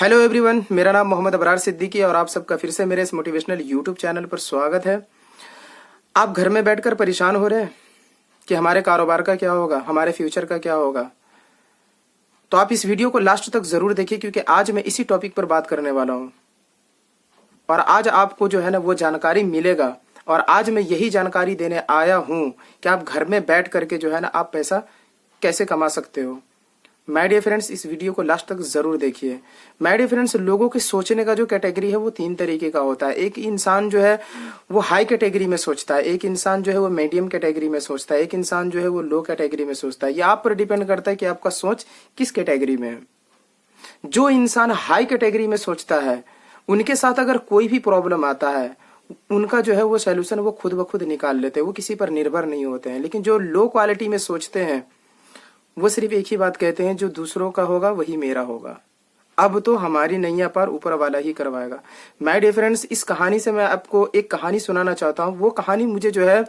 Hello everyone, मेरा नाम मोहम्मद अबरार सिद्दीकी और आप सबका फिर से मेरे इस मोटिवेशनल यूट्यूब चैनल पर स्वागत है। आप घर में बैठकर परेशान हो रहे हैं कि हमारे कारोबार का क्या होगा, हमारे फ्यूचर का क्या होगा, तो आप इस वीडियो को लास्ट तक जरूर देखिए क्योंकि आज मैं इसी टॉपिक पर बात करने वाला हूं और आज आपको जो है ना वो जानकारी मिलेगा। और आज मैं यही जानकारी देने आया हूं कि आप घर में बैठ करके जो है ना आप पैसा कैसे कमा सकते हो। माय डियर फ्रेंड्स, इस वीडियो को लास्ट तक जरूर देखिए। माय डियर फ्रेंड्स, लोगों के सोचने का जो कैटेगरी है वो 3 तरीके का होता है। एक इंसान जो है वो हाई कैटेगरी में सोचता है, एक इंसान जो है वो मीडियम कैटेगरी में सोचता है, एक इंसान जो है वो लो कैटेगरी में सोचता है। ये आप पर डिपेंड करता है कि आपका सोच किस कैटेगरी में है। जो इंसान हाई कैटेगरी में सोचता है उनके साथ अगर कोई भी प्रॉब्लम आता है उनका जो है वो सोल्यूशन वो खुद ब खुद निकाल लेते हैं, वो किसी पर निर्भर नहीं होते हैं। लेकिन जो लो क्वालिटी में सोचते हैं वो सिर्फ एक ही बात कहते हैं, जो दूसरों का होगा वही मेरा होगा, अब तो हमारी नैया पार ऊपर वाला ही करवाएगा। माय डियर फ्रेंड्स, इस कहानी से मैं आपको एक कहानी सुनाना चाहता हूँ। वो कहानी मुझे जो है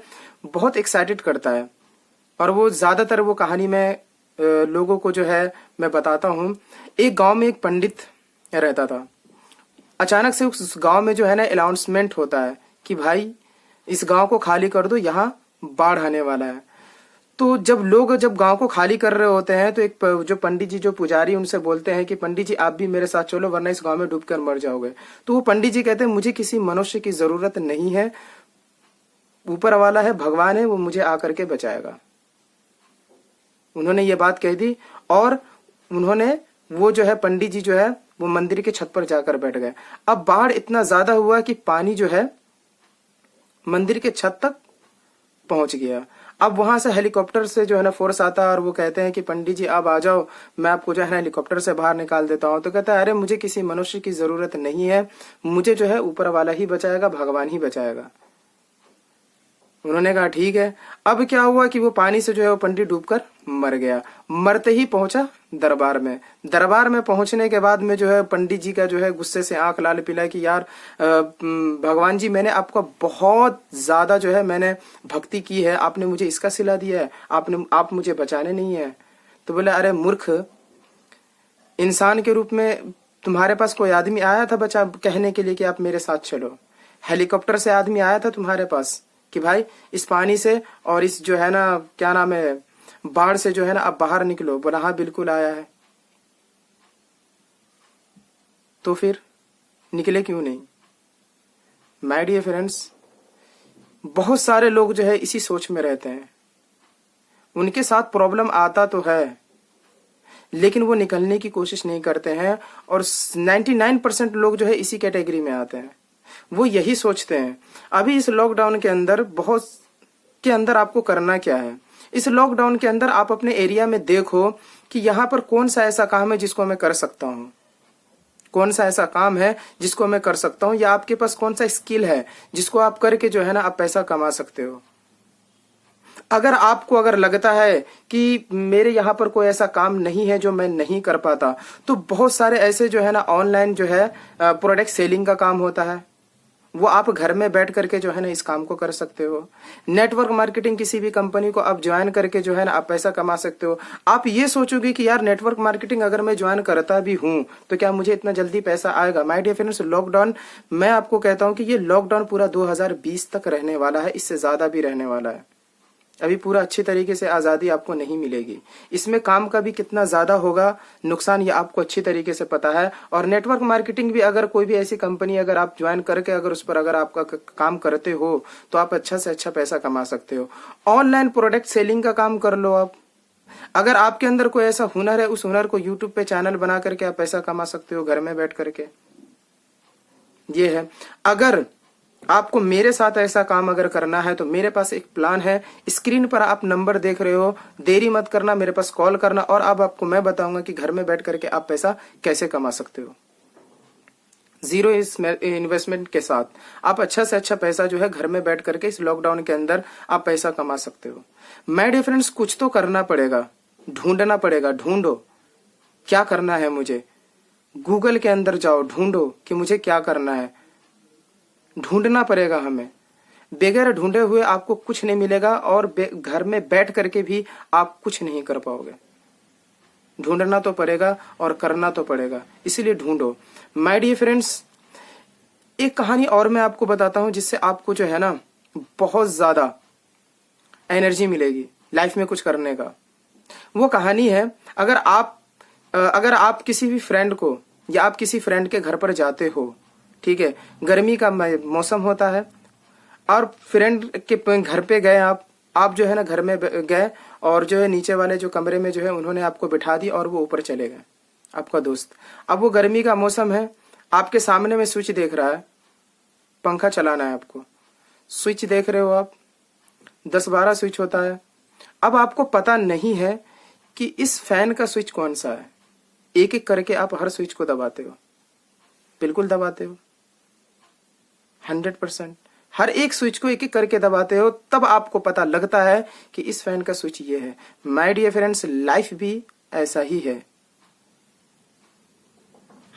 बहुत एक्साइटेड करता है और वो ज्यादातर वो कहानी में लोगों को जो है मैं बताता हूँ। एक गांव में एक पंडित रहता था। अचानक से उस गांव में जो है ना अनाउंसमेंट होता है कि भाई इस गांव को खाली कर दो, यहाँ बाढ़ आने वाला है। तो जब गांव को खाली कर रहे होते हैं तो एक जो पंडित जी, जो पुजारी, उनसे बोलते हैं कि पंडित जी आप भी मेरे साथ चलो वरना इस गांव में डूबकर मर जाओगे। तो वो पंडित जी कहते हैं मुझे किसी मनुष्य की जरूरत नहीं है, ऊपर वाला है, भगवान है, वो मुझे आकर के बचाएगा। उन्होंने ये बात कह दी और उन्होंने वो जो है पंडित जी जो है वो मंदिर के छत पर जाकर बैठ गए। अब बाढ़ इतना ज्यादा हुआ कि पानी जो है मंदिर के छत तक पहुंच गया। अब वहां से हेलीकॉप्टर से जो है ना फोर्स आता है और वो कहते हैं कि पंडित जी आप आ जाओ, मैं आपको जो है ना हेलीकॉप्टर से बाहर निकाल देता हूँ। तो कहता है अरे मुझे किसी मनुष्य की जरूरत नहीं है, मुझे जो है ऊपर वाला ही बचाएगा, भगवान ही बचाएगा। उन्होंने कहा ठीक है। अब क्या हुआ कि वो पानी से जो है वो पंडित डूबकर मर गया। मरते ही पहुंचा दरबार में। दरबार में पहुंचने के बाद में जो है पंडित जी का जो है गुस्से से आंख लाल पीला कि यार भगवान जी मैंने आपका बहुत ज्यादा जो है मैंने भक्ति की है, आपने मुझे इसका सिला दिया है, आप मुझे बचाने नहीं है। तो बोले अरे मूर्ख, इंसान के रूप में तुम्हारे पास कोई आदमी आया था बचा कहने के लिए कि आप मेरे साथ चलो? हेलीकॉप्टर से आदमी आया था तुम्हारे पास कि भाई इस पानी से और इस जो है ना क्या नाम है बाढ़ से जो है ना अब बाहर निकलो? बोला हाँ बिल्कुल आया है। तो फिर निकले क्यों नहीं? माय डियर फ्रेंड्स, बहुत सारे लोग जो है इसी सोच में रहते हैं। उनके साथ प्रॉब्लम आता तो है लेकिन वो निकलने की कोशिश नहीं करते हैं और 99% लोग जो है इसी कैटेगरी में आते हैं। वो यही सोचते हैं। अभी इस लॉकडाउन के अंदर बहुत के अंदर आपको करना क्या है? इस लॉकडाउन के अंदर आप अपने एरिया में देखो कि यहाँ पर कौन सा ऐसा काम है जिसको मैं कर सकता हूँ, कौन सा ऐसा काम है जिसको मैं कर सकता हूँ, या आपके पास कौन सा स्किल है जिसको आप करके जो है ना आप पैसा कमा सकते हो। अगर लगता है कि मेरे यहाँ पर कोई ऐसा काम नहीं है जो मैं नहीं कर पाता, तो बहुत सारे ऐसे जो है ना ऑनलाइन जो है प्रोडक्ट सेलिंग का काम होता है, वो आप घर में बैठ करके जो है ना इस काम को कर सकते हो। नेटवर्क मार्केटिंग, किसी भी कंपनी को आप ज्वाइन करके जो है ना आप पैसा कमा सकते हो। आप ये सोचोगे कि यार नेटवर्क मार्केटिंग अगर मैं ज्वाइन करता भी हूं तो क्या मुझे इतना जल्दी पैसा आएगा? माय डियर फ्रेंड्स, लॉकडाउन, मैं आपको कहता हूं कि ये लॉकडाउन पूरा 2020 तक रहने वाला है, इससे ज्यादा भी रहने वाला है। अभी पूरा अच्छी तरीके से आजादी आपको नहीं मिलेगी। इसमें काम का भी कितना ज्यादा होगा नुकसान, ये आपको अच्छी तरीके से पता है। और नेटवर्क मार्केटिंग भी अगर कोई भी ऐसी कंपनी अगर आप ज्वाइन करके अगर उस पर अगर आपका काम करते हो तो आप अच्छा से अच्छा पैसा कमा सकते हो। ऑनलाइन प्रोडक्ट सेलिंग का काम कर लो आप। अगर आपके अंदर कोई ऐसा हुनर है, उस हुनर को यूट्यूब पे चैनल बना करके आप पैसा कमा सकते हो घर में बैठ करके। ये है। अगर आपको मेरे साथ ऐसा काम अगर करना है तो मेरे पास एक प्लान है। स्क्रीन पर आप नंबर देख रहे हो, देरी मत करना, मेरे पास कॉल करना और अब आपको मैं बताऊंगा कि घर में बैठ करके आप पैसा कैसे कमा सकते हो। 0 इन्वेस्टमेंट के साथ आप अच्छा से अच्छा पैसा जो है घर में बैठ करके इस लॉकडाउन के अंदर आप पैसा कमा सकते हो। माय डियर फ्रेंड्स, कुछ तो करना पड़ेगा, ढूंढना पड़ेगा। ढूंढो क्या करना है मुझे, गूगल के अंदर जाओ, ढूंढो कि मुझे क्या करना है। ढूंढना पड़ेगा हमें। बगैर ढूंढे हुए आपको कुछ नहीं मिलेगा और घर में बैठ करके भी आप कुछ नहीं कर पाओगे। ढूंढना तो पड़ेगा और करना तो पड़ेगा, इसीलिए ढूंढो। माय डियर फ्रेंड्स, एक कहानी और मैं आपको बताता हूं जिससे आपको जो है ना बहुत ज्यादा एनर्जी मिलेगी लाइफ में कुछ करने का। वो कहानी है, अगर आप किसी भी फ्रेंड को या आप किसी फ्रेंड के घर पर जाते हो, ठीक है, गर्मी का मौसम होता है और फ्रेंड के घर पे गए आप जो है ना घर में गए और जो है नीचे वाले जो कमरे में जो है उन्होंने आपको बिठा दी और वो ऊपर चले गए, आपका दोस्त। अब वो गर्मी का मौसम है, आपके सामने में स्विच देख रहा है, पंखा चलाना है आपको, स्विच देख रहे हो आप, 10-12 स्विच होता है। अब आपको पता नहीं है कि इस फैन का स्विच कौन सा है। एक एक करके आप हर स्विच को दबाते हो, बिल्कुल दबाते हो 100%। हर एक स्विच को एक एक करके दबाते हो, तब आपको पता लगता है कि इस फैन का स्विच ये है। माय डियर फ्रेंड्स, लाइफ भी ऐसा ही है।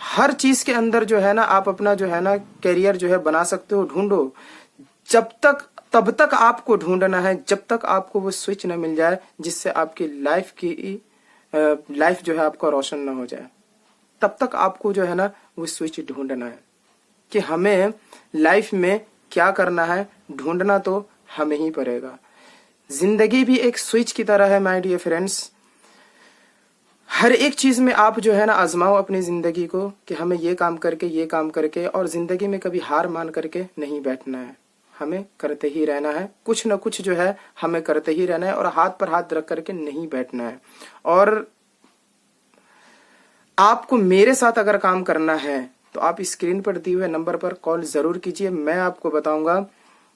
हर चीज के अंदर जो है ना आप अपना जो है ना करियर जो है बना सकते हो। ढूंढो, तब तक आपको ढूंढना है जब तक आपको वो स्विच न मिल जाए जिससे आपकी लाइफ जो है आपका रोशन ना हो जाए। तब तक आपको जो है ना वो स्विच ढूंढना है कि हमें लाइफ में क्या करना है। ढूंढना तो हमें ही पड़ेगा। जिंदगी भी एक स्विच की तरह है माय डियर फ्रेंड्स। हर एक चीज में आप जो है ना आजमाओ अपनी जिंदगी को कि हमें ये काम करके और जिंदगी में कभी हार मान करके नहीं बैठना है, हमें करते ही रहना है। कुछ ना कुछ जो है हमें करते ही रहना है और हाथ पर हाथ रख करके नहीं बैठना है। और आपको मेरे साथ अगर काम करना है तो आप स्क्रीन पर दिए हुए नंबर पर कॉल जरूर कीजिए। मैं आपको बताऊंगा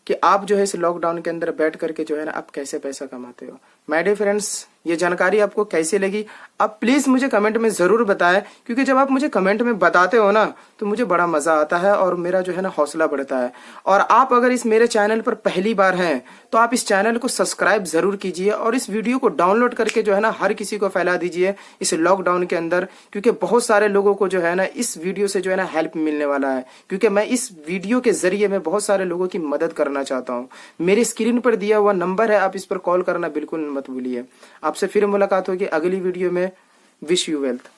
कि आप जो है इस लॉकडाउन के अंदर बैठ करके जो है ना आप कैसे पैसा कमाते हो। माय डियर फ्रेंड्स, ये जानकारी आपको कैसी लगी आप प्लीज मुझे कमेंट में जरूर बताएं, क्योंकि जब आप मुझे कमेंट में बताते हो ना तो मुझे बड़ा मजा आता है और मेरा जो है ना हौसला बढ़ता है। और आप अगर इस मेरे चैनल पर पहली बार हैं तो आप इस चैनल को सब्सक्राइब जरूर कीजिए और इस वीडियो को डाउनलोड करके जो है ना हर किसी को फैला दीजिए इस लॉकडाउन के अंदर, क्योंकि बहुत सारे लोगों को जो है ना इस वीडियो से जो है ना हेल्प मिलने वाला है। क्योंकि मैं इस वीडियो के जरिए मैं बहुत सारे लोगों की मदद करना चाहता हूँ। मेरी स्क्रीन पर दिया हुआ नंबर है, आप इस पर कॉल करना बिल्कुल मत भूलिए। आपसे फिर मुलाकात होगी अगली वीडियो में। Wish you wealth.